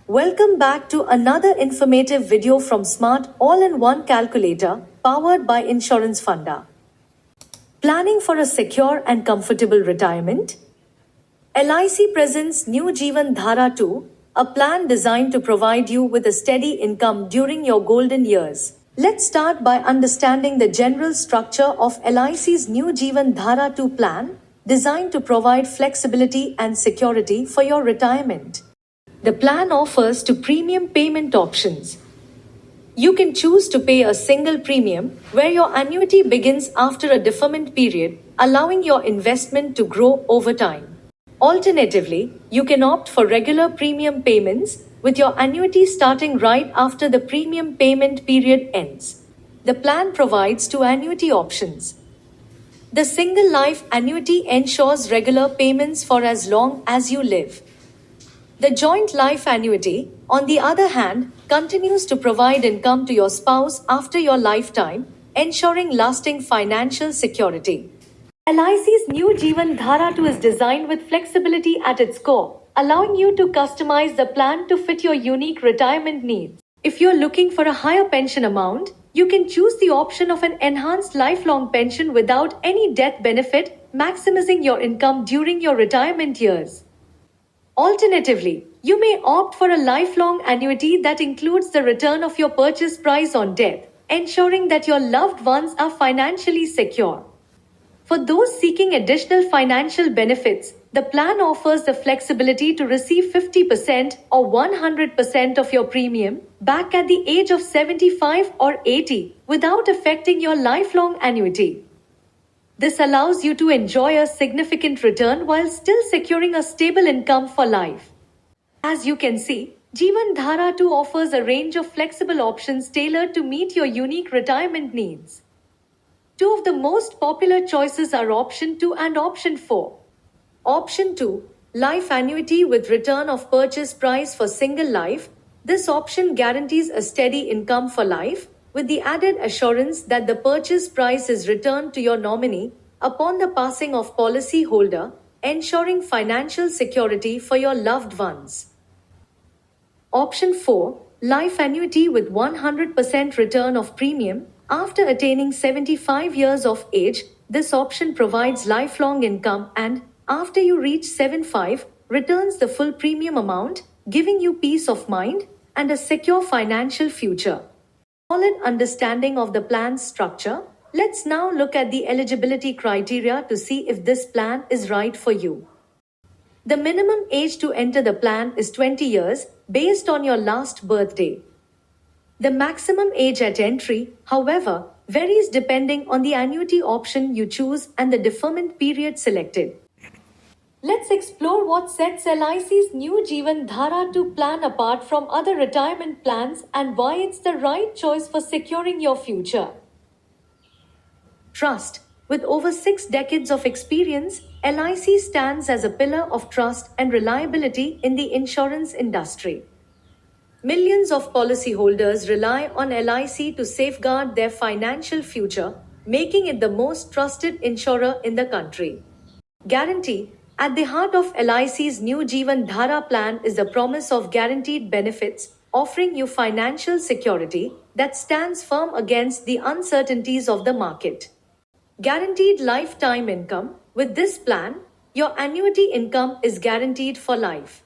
Welcome back to another informative video from Smart All-in-One Calculator powered by Insurance Funda. Planning for a secure and comfortable retirement? LIC presents New Jeevan Dhara 2, a plan designed to provide you with a steady income during your golden years. Let's start by understanding the general structure of LIC's New Jeevan Dhara 2 plan, designed to provide flexibility and security for your retirement. The plan offers two premium payment options. You can choose to pay a single premium, where your annuity begins after a deferment period, allowing your investment to grow over time. Alternatively, you can opt for regular premium payments, with your annuity starting right after the premium payment period ends. The plan provides two annuity options. The single life annuity ensures regular payments for as long as you live. The joint life annuity, on the other hand, continues to provide income to your spouse after your lifetime, ensuring lasting financial security. LIC's New Jeevan Dhara 2 is designed with flexibility at its core, allowing you to customize the plan to fit your unique retirement needs. If you're looking for a higher pension amount, you can choose the option of an enhanced lifelong pension without any death benefit, maximizing your income during your retirement years. Alternatively, you may opt for a lifelong annuity that includes the return of your purchase price on death, ensuring that your loved ones are financially secure. For those seeking additional financial benefits, the plan offers the flexibility to receive 50% or 100% of your premium back at the age of 75 or 80 without affecting your lifelong annuity. This allows you to enjoy a significant return while still securing a stable income for life. As you can see, Jeevan Dhara 2 offers a range of flexible options tailored to meet your unique retirement needs. Two of the most popular choices are Option 2 and Option 4. Option 2, Life Annuity with Return of Purchase Price for Single Life. This option guarantees a steady income for life, with the added assurance that the purchase price is returned to your nominee upon the passing of policy holder, ensuring financial security for your loved ones. Option 4, Life Annuity with 100% return of premium. After attaining 75 years of age, this option provides lifelong income and, after you reach 75, returns the full premium amount, giving you peace of mind and a secure financial future. Solid understanding of the plan's structure, let's now look at the eligibility criteria to see if this plan is right for you. The minimum age to enter the plan is 20 years, based on your last birthday. The maximum age at entry, however, varies depending on the annuity option you choose and the deferment period selected. Let's explore what sets LIC's New Jeevan Dhara 2 plan apart from other retirement plans and why it's the right choice for securing your future. Trust. With over 6 decades of experience, LIC stands as a pillar of trust and reliability in the insurance industry. Millions of policyholders rely on LIC to safeguard their financial future, making it the most trusted insurer in the country. Guarantee. At the heart of LIC's New Jeevan Dhara plan is the promise of guaranteed benefits, offering you financial security that stands firm against the uncertainties of the market. Guaranteed lifetime income. With this plan, your annuity income is guaranteed for life.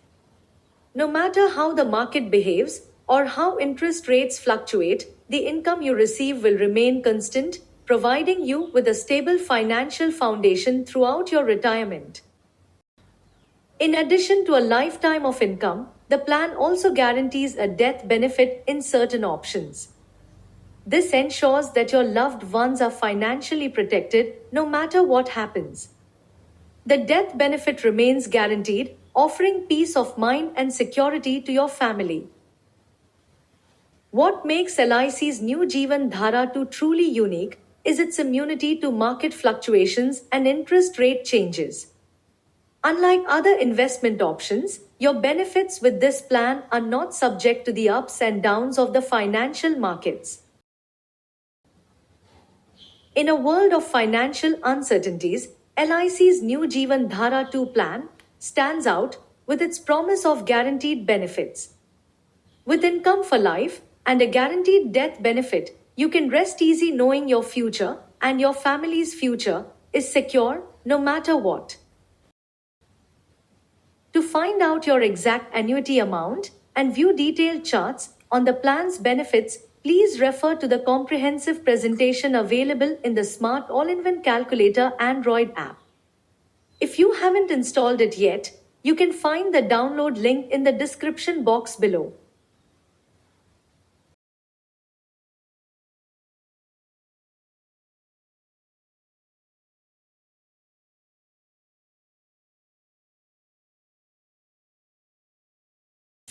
No matter how the market behaves or how interest rates fluctuate, the income you receive will remain constant, providing you with a stable financial foundation throughout your retirement. In addition to a lifetime of income, the plan also guarantees a death benefit in certain options. This ensures that your loved ones are financially protected no matter what happens. The death benefit remains guaranteed, offering peace of mind and security to your family. What makes LIC's New Jeevan Dhara 2 truly unique is its immunity to market fluctuations and interest rate changes. Unlike other investment options, your benefits with this plan are not subject to the ups and downs of the financial markets. In a world of financial uncertainties, LIC's New Jeevan Dhara 2 plan stands out with its promise of guaranteed benefits. With income for life and a guaranteed death benefit, you can rest easy knowing your future and your family's future is secure no matter what. To find out your exact annuity amount and view detailed charts on the plan's benefits, please refer to the comprehensive presentation available in the Smart All-in-One Calculator Android app. If you haven't installed it yet, you can find the download link in the description box below.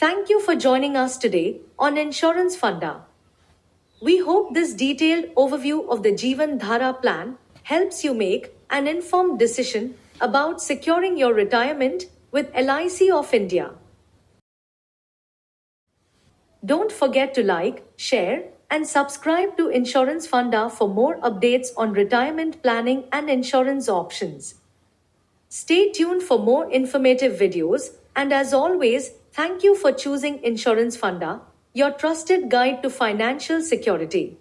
Thank you for joining us today on Insurance Funda. We hope this detailed overview of the Jeevan Dhara plan helps you make an informed decision about securing your retirement with LIC of India. Don't forget to like, share, and subscribe to Insurance Funda for more updates on retirement planning and insurance options. Stay tuned for more informative videos, and as always, thank you for choosing Insurance Funda, your trusted guide to financial security.